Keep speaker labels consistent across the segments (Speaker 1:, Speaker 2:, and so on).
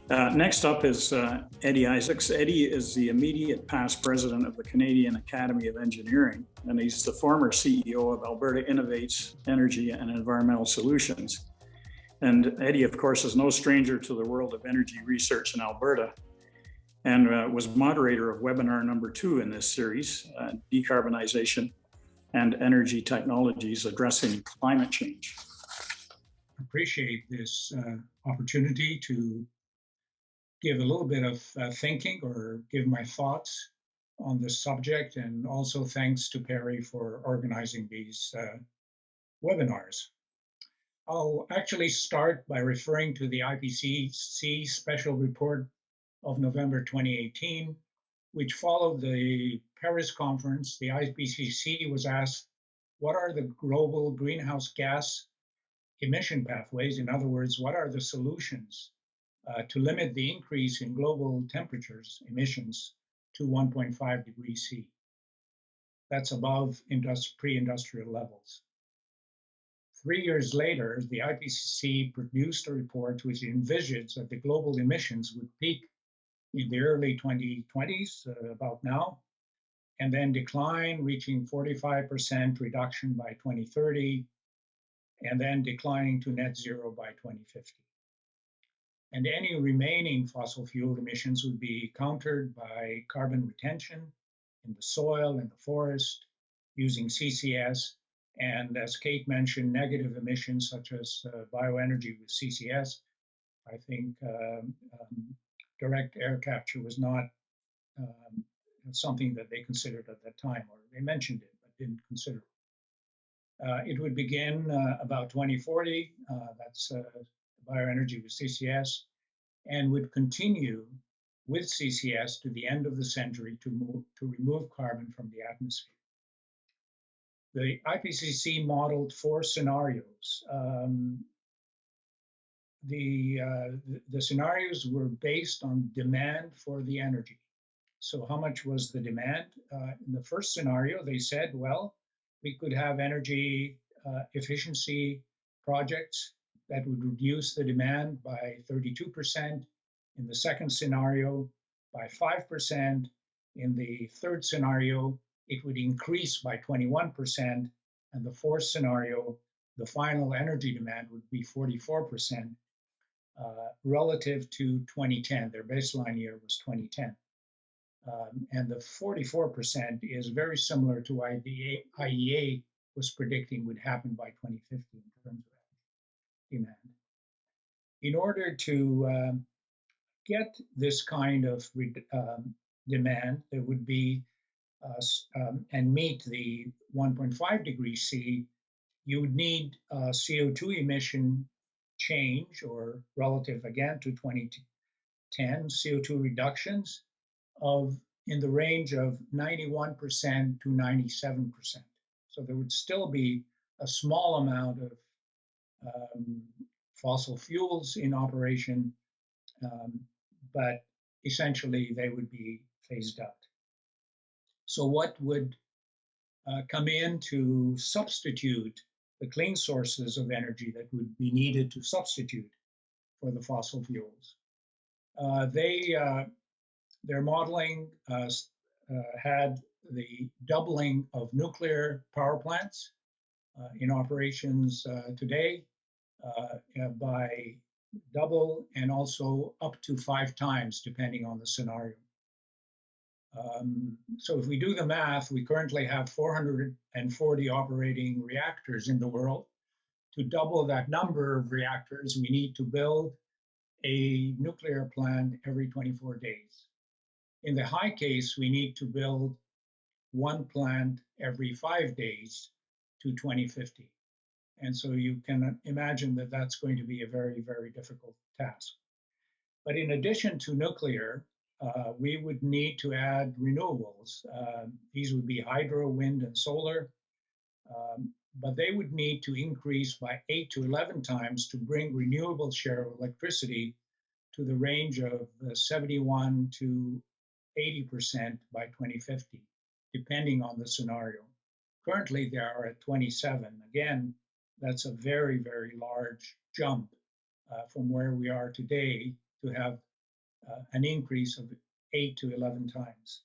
Speaker 1: Next up is Eddy Isaacs. Eddy is the immediate past president of the Canadian Academy of Engineering, and he's the former CEO of Alberta Innovates Energy and Environmental Solutions. And Eddy, of course, is no stranger to the world of energy research in Alberta, and was moderator of webinar number 2 in this series, Decarbonization and Energy Technologies Addressing Climate Change.
Speaker 2: Appreciate this opportunity to give a little bit of thinking or give my thoughts on this subject, and also thanks to Perry for organizing these webinars. I'll actually start by referring to the IPCC special report of November 2018, which followed the Paris conference. The IPCC was asked, what are the global greenhouse gas emission pathways? In other words, what are the solutions to limit the increase in global temperatures emissions to 1.5 degrees C. That's above pre-industrial levels. 3 years later, the IPCC produced a report which envisions that the global emissions would peak in the early 2020s, about now, and then decline, reaching 45% reduction by 2030, and then declining to net zero by 2050. And any remaining fossil fuel emissions would be countered by carbon retention in the soil and the forest using CCS, and as Kate mentioned, negative emissions such as bioenergy with CCS. I think direct air capture was not something that they considered at that time, or they mentioned it but didn't consider it. It would begin about 2040, that's bioenergy with CCS, and would continue with CCS to the end of the century to remove carbon from the atmosphere. The IPCC modeled 4 scenarios. The scenarios were based on demand for the energy. So how much was the demand? In the first scenario, they said, well, we could have energy efficiency projects that would reduce the demand by 32%. In the second scenario, by 5%. In the third scenario, it would increase by 21%. And the fourth scenario, the final energy demand would be 44% relative to 2010. Their baseline year was 2010. And the 44% is very similar to what the IEA was predicting would happen by 2050 in terms of demand. In order to get this kind of demand, there would be, and meet the 1.5 degrees C, you would need CO2 emission change, or relative again to 2010, CO2 reductions of in the range of 91% to 97%. So there would still be a small amount of fossil fuels in operation, but essentially they would be phased out. So what would come in to substitute the clean sources of energy that would be needed to substitute for the fossil fuels? Their modeling had the doubling of nuclear power plants in operations today, by double and also up to 5 times depending on the scenario. So if we do the math, we currently have 440 operating reactors in the world. To double that number of reactors, we need to build a nuclear plant every 24 days. In the high case, we need to build 1 plant every 5 days to 2050. And so you can imagine that that's going to be a very, very difficult task. But in addition to nuclear, we would need to add renewables. These would be hydro, wind, and solar, but they would need to increase by 8 to 11 times to bring renewable share of electricity to the range of 71 to 80% by 2050, depending on the scenario. Currently, they are at 27. Again, that's a very, very large jump from where we are today to have an increase of 8 to 11 times.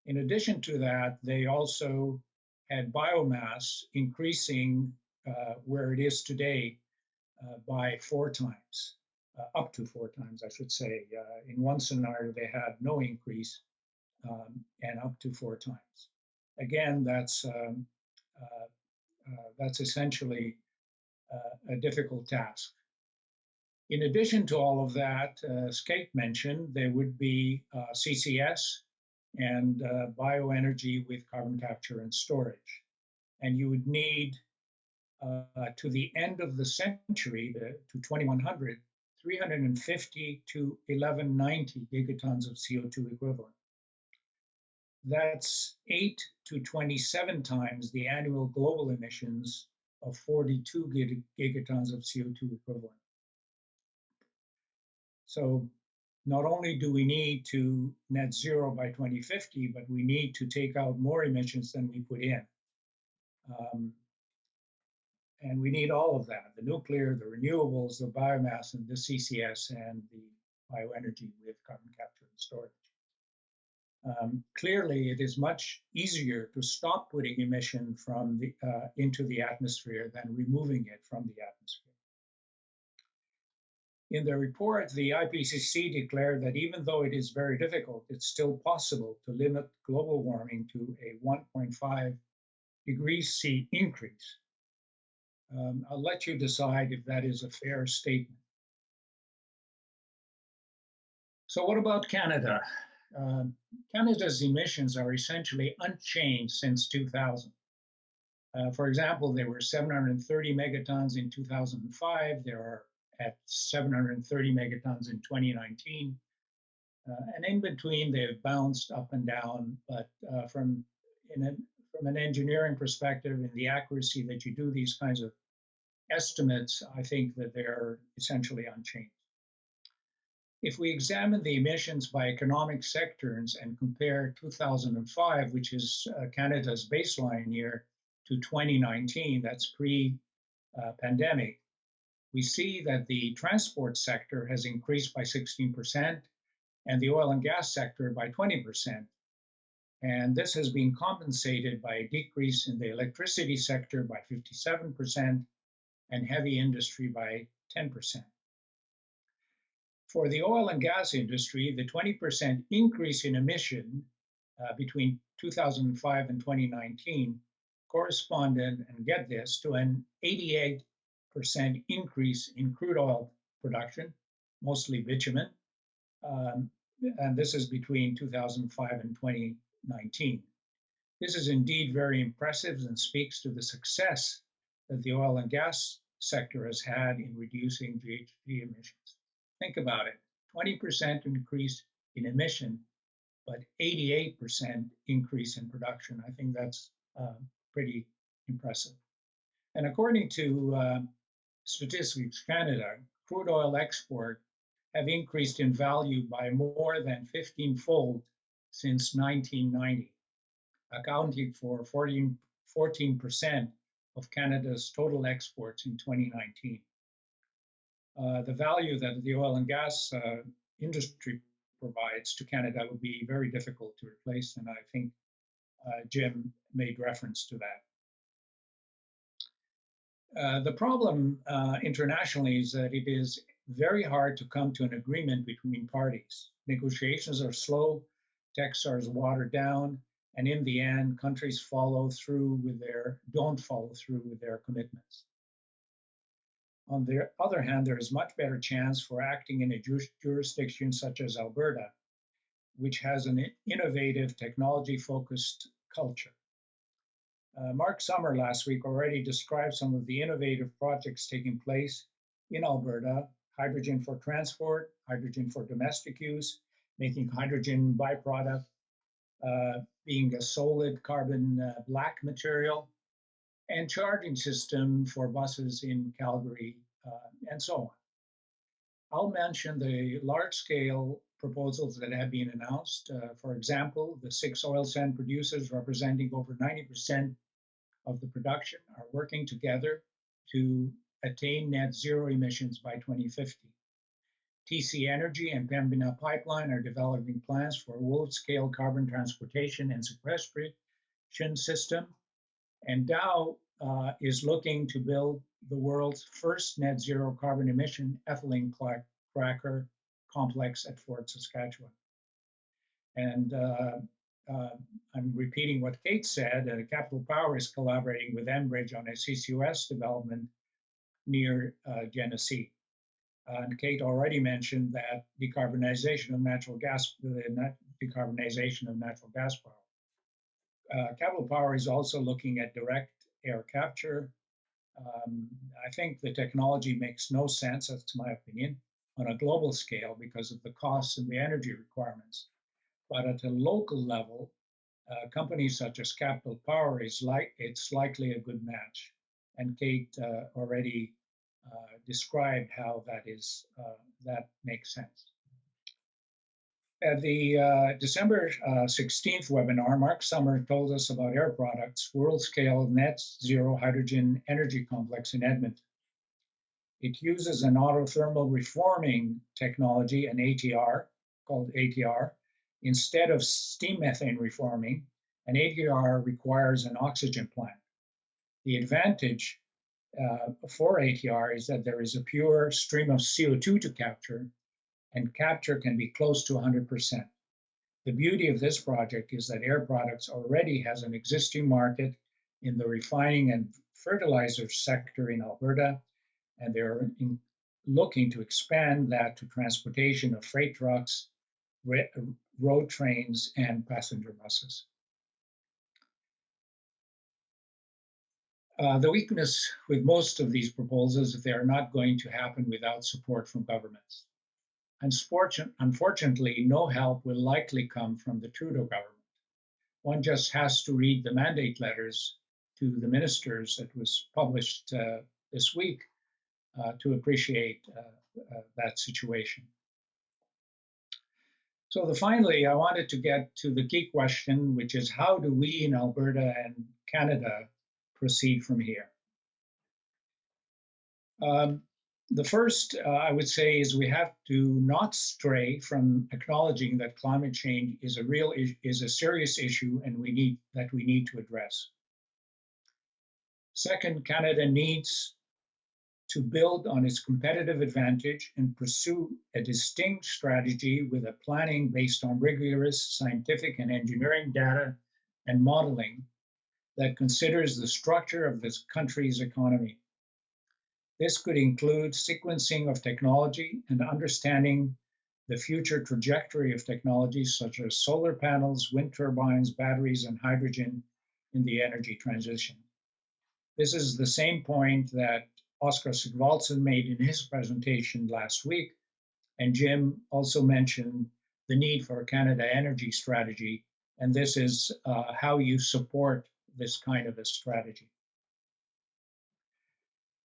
Speaker 2: In addition to that, they also had biomass increasing where it is today by 4 times, up to 4 times, I should say. In one scenario, they had no increase and up to 4 times. Again, that's essentially a difficult task. In addition to all of that, as Kate mentioned, there would be CCS and bioenergy with carbon capture and storage. And you would need, to the end of the century, to 2100, 350 to 1190 gigatons of CO2 equivalent. That's 8 to 27 times the annual global emissions of 42 gigatons of CO2 equivalent. So not only do we need to net zero by 2050, but we need to take out more emissions than we put in. And we need all of that, the nuclear, the renewables, the biomass, and the CCS, and the bioenergy with carbon capture and storage. Clearly, it is much easier to stop putting emission from into the atmosphere than removing it from the atmosphere. In the report, the IPCC declared that even though it is very difficult, it's still possible to limit global warming to a 1.5 degrees C increase. I'll let you decide if that is a fair statement. So what about Canada? Canada's emissions are essentially unchanged since 2000. For example, there were 730 megatons in 2005. There are at 730 megatons in 2019. And in between, they've bounced up and down. But from an engineering perspective, in the accuracy that you do these kinds of estimates, I think that they're essentially unchanged. If we examine the emissions by economic sectors and compare 2005, which is Canada's baseline year, to 2019, that's pre-pandemic, we see that the transport sector has increased by 16% and the oil and gas sector by 20%. And this has been compensated by a decrease in the electricity sector by 57% and heavy industry by 10%. For the oil and gas industry, the 20% increase in emission between 2005 and 2019 corresponded, and get this, to an 88% increase in crude oil production, mostly bitumen, and this is between 2005 and 2019. This is indeed very impressive and speaks to the success that the oil and gas sector has had in reducing GHG emissions. Think about it, 20% increase in emission, but 88% increase in production. I think that's pretty impressive. And according to Statistics Canada, crude oil export have increased in value by more than 15-fold since 1990, accounting for 14% of Canada's total exports in 2019. The value that the oil and gas industry provides to Canada would be very difficult to replace, and I think Jim made reference to that. The problem internationally is that it is very hard to come to an agreement between parties. Negotiations are slow, texts are watered down, and in the end, countries don't follow through with their commitments. On the other hand, there is much better chance for acting in a jurisdiction such as Alberta, which has an innovative, technology-focused culture. Mark Summer last week already described some of the innovative projects taking place in Alberta: hydrogen for transport, hydrogen for domestic use, making hydrogen byproduct, being a solid carbon black material, and charging system for buses in Calgary, and so on. I'll mention the large-scale proposals that have been announced. For example, the 6 oil sand producers representing over 90% of the production are working together to attain net zero emissions by 2050. TC Energy and Pembina Pipeline are developing plans for a world-scale carbon transportation and sequestration system. And Dow is looking to build the world's first net zero carbon emission ethylene cracker complex at Fort Saskatchewan. And I'm repeating what Kate said, Capital Power is collaborating with Enbridge on a CCUS development near Genesee. And Kate already mentioned that decarbonization of natural gas power. Capital Power is also looking at direct air capture. I think the technology makes no sense, that's my opinion, on a global scale because of the costs and the energy requirements. But at a local level, companies such as Capital Power it's likely a good match. And Kate already described how that makes sense. At the December 16th webinar, Mark Summer told us about Air Products' world-scale net zero hydrogen energy complex in Edmonton. It uses an autothermal reforming technology, an ATR, called ATR, instead of steam methane reforming. An ATR requires an oxygen plant. The advantage for ATR is that there is a pure stream of CO2 to capture, and capture can be close to 100%. The beauty of this project is that Air Products already has an existing market in the refining and fertilizer sector in Alberta, and they're looking to expand that to transportation of freight trucks, road trains, and passenger buses. The weakness with most of these proposals is they are not going to happen without support from governments. Unfortunately, no help will likely come from the Trudeau government. One just has to read the mandate letters to the ministers that was published this week to appreciate that situation. So finally, I wanted to get to the key question, which is how do we in Alberta and Canada proceed from here? The first, I would say, is we have to not stray from acknowledging that climate change is a serious issue and we need to address. Second, Canada needs to build on its competitive advantage and pursue a distinct strategy with a planning based on rigorous scientific and engineering data and modeling that considers the structure of this country's economy. This could include sequencing of technology and understanding the future trajectory of technologies such as solar panels, wind turbines, batteries, and hydrogen in the energy transition. This is the same point that Oskar Sigvaltson made in his presentation last week, and Jim also mentioned the need for a Canada energy strategy, and this is how you support this kind of a strategy.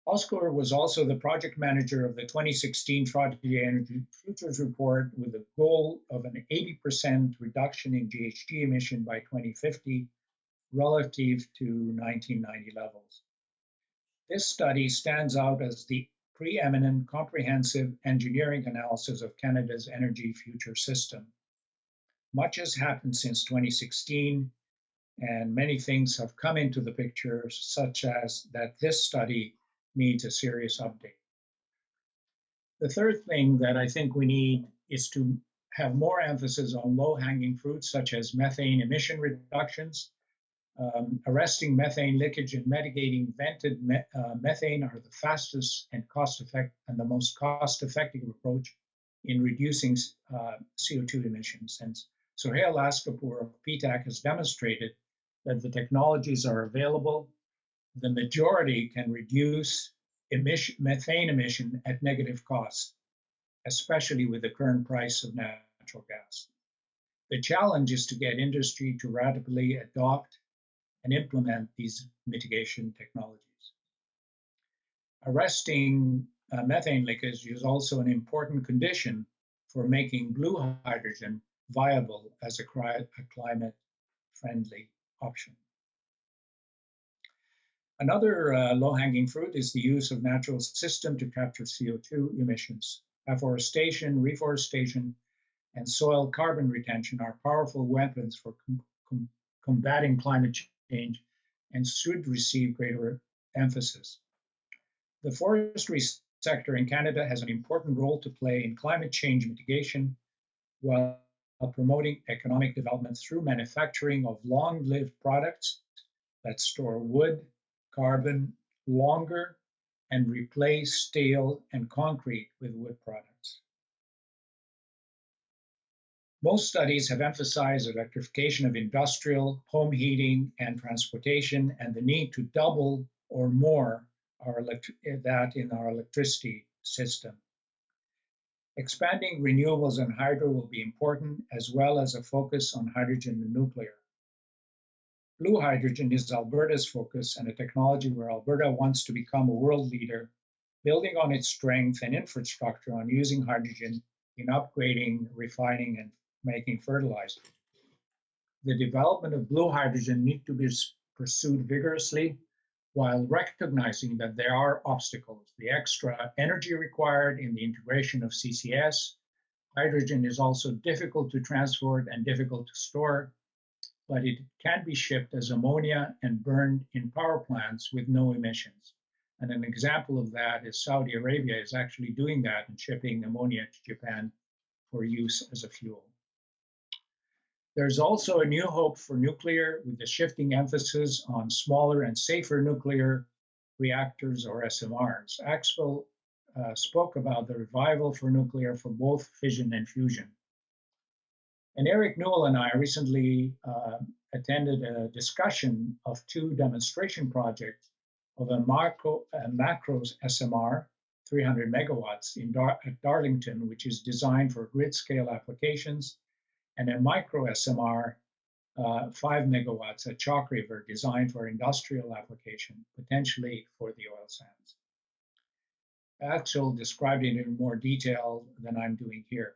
Speaker 2: Oskar was also the project manager of the 2016 Trottier Energy Futures Report with a goal of an 80% reduction in GHG emission by 2050 relative to 1990 levels. This study stands out as the preeminent comprehensive engineering analysis of Canada's energy future system. Much has happened since 2016, and many things have come into the picture, such as that this study needs a serious update. The third thing that I think we need is to have more emphasis on low-hanging fruits, such as methane emission reductions. Arresting methane leakage and mitigating vented methane are the fastest and the most cost-effective approach in reducing CO2 emissions. And Sohail Askapour of PTAC has demonstrated that the technologies are available. The majority can reduce methane emission at negative cost, especially with the current price of natural gas. The challenge is to get industry to rapidly adopt and implement these mitigation technologies. Arresting methane leakage is also an important condition for making blue hydrogen viable as a climate-friendly option. Another low-hanging fruit is the use of natural system to capture CO2 emissions. Afforestation, reforestation, and soil carbon retention are powerful weapons for combating climate change and should receive greater emphasis. The forestry sector in Canada has an important role to play in climate change mitigation while promoting economic development through manufacturing of long-lived products that store wood, carbon longer, and replace steel and concrete with wood products. Most studies have emphasized electrification of industrial, home heating, and transportation, and the need to double or more that in our electricity system. Expanding renewables and hydro will be important, as well as a focus on hydrogen and nuclear. Blue hydrogen is Alberta's focus and a technology where Alberta wants to become a world leader, building on its strength and infrastructure on using hydrogen in upgrading, refining, and making fertilizer. The development of blue hydrogen needs to be pursued vigorously while recognizing that there are obstacles. The extra energy required in the integration of CCS. Hydrogen is also difficult to transport and difficult to store, but it can be shipped as ammonia and burned in power plants with no emissions. And an example of that is Saudi Arabia is actually doing that and shipping ammonia to Japan for use as a fuel. There's also a new hope for nuclear with the shifting emphasis on smaller and safer nuclear reactors or SMRs. Axel spoke about the revival for nuclear for both fission and fusion. And Eric Newell and I recently attended a discussion of two demonstration projects of a macros SMR, 300 megawatts at Darlington, which is designed for grid scale applications, and a micro SMR, 5 megawatts at Chalk River, designed for industrial application, potentially for the oil sands. Axel described it in more detail than I'm doing here.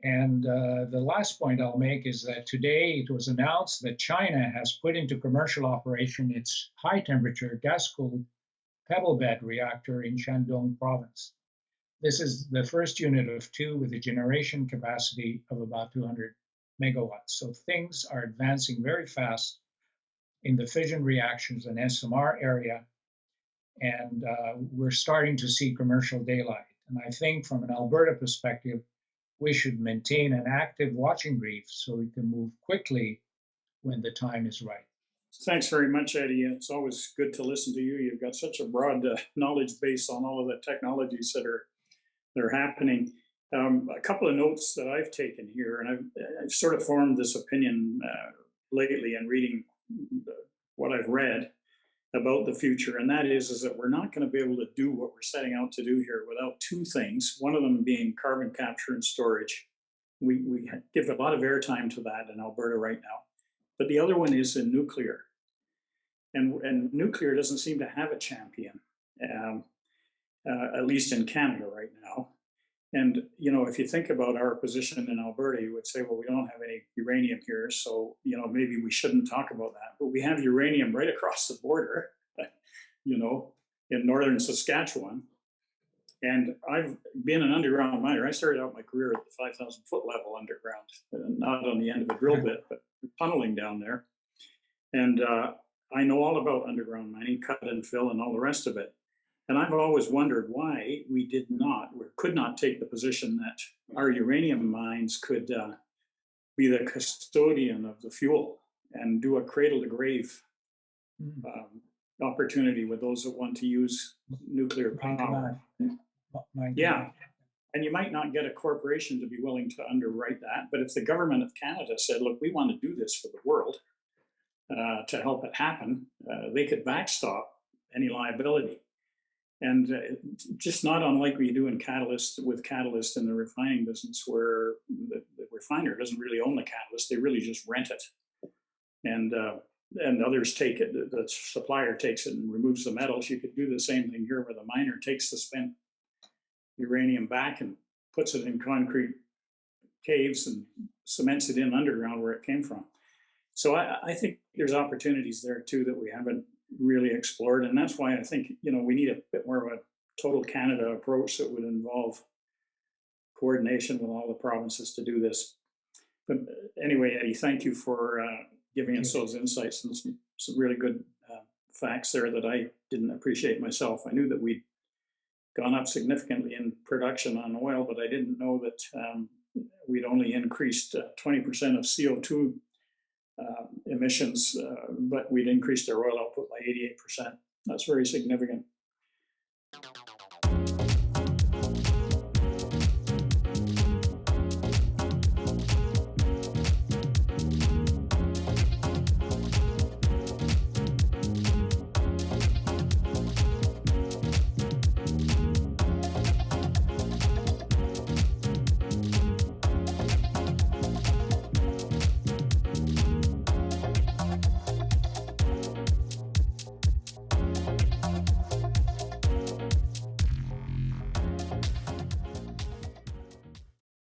Speaker 2: And the last point I'll make is that today it was announced that China has put into commercial operation its high temperature gas-cooled pebble bed reactor in Shandong province. This is the first unit of two with a generation capacity of about 200 megawatts. So things are advancing very fast in the fission reactions and SMR area, and we're starting to see commercial daylight. And I think from an Alberta perspective, we should maintain an active watching brief so we can move quickly when the time is right.
Speaker 1: Thanks very much, Eddy. It's always good to listen to you. You've got such a broad knowledge base on all of the technologies that are happening. A couple of notes that I've taken here, and I've sort of formed this opinion lately in reading what I've read about the future, and that is that we're not going to be able to do what we're setting out to do here without two things. One of them being carbon capture and storage. We give a lot of airtime to that in Alberta right now, but the other one is in nuclear, and nuclear doesn't seem to have a champion. At least in Canada right now. And, you know, if you think about our position in Alberta, you would say, well, we don't have any uranium here, so, you know, maybe we shouldn't talk about that. But we have uranium right across the border, you know, in northern Saskatchewan. And I've been an underground miner. I started out my career at the 5,000 foot level underground, not on the end of a drill bit, but tunneling down there. And I know all about underground mining, cut and fill, and all the rest of it. And I've always wondered why we did not, or could not take the position that our uranium mines could be the custodian of the fuel and do a cradle to grave opportunity with those that want to use nuclear power. Yeah. And you might not get a corporation to be willing to underwrite that. But if the government of Canada said, look, we want to do this for the world to help it happen, they could backstop any liability. And just not unlike we do in catalyst in the refining business, where the refiner doesn't really own the catalyst; they really just rent it, and others take it. The supplier takes it and removes the metals. You could do the same thing here, where the miner takes the spent uranium back and puts it in concrete caves and cements it in underground where it came from. So I think there's opportunities there too that we haven't really explored, and that's why I think, you know, we need a bit more of a total Canada approach that would involve coordination with all the provinces to do this. But anyway, Eddy, thank you for giving us those insights and some really good facts there that I didn't appreciate myself. I knew that we'd gone up significantly in production on oil, but I didn't know that we'd only increased 20% of CO2 emissions, but we'd increased our oil output by 88%. That's very significant.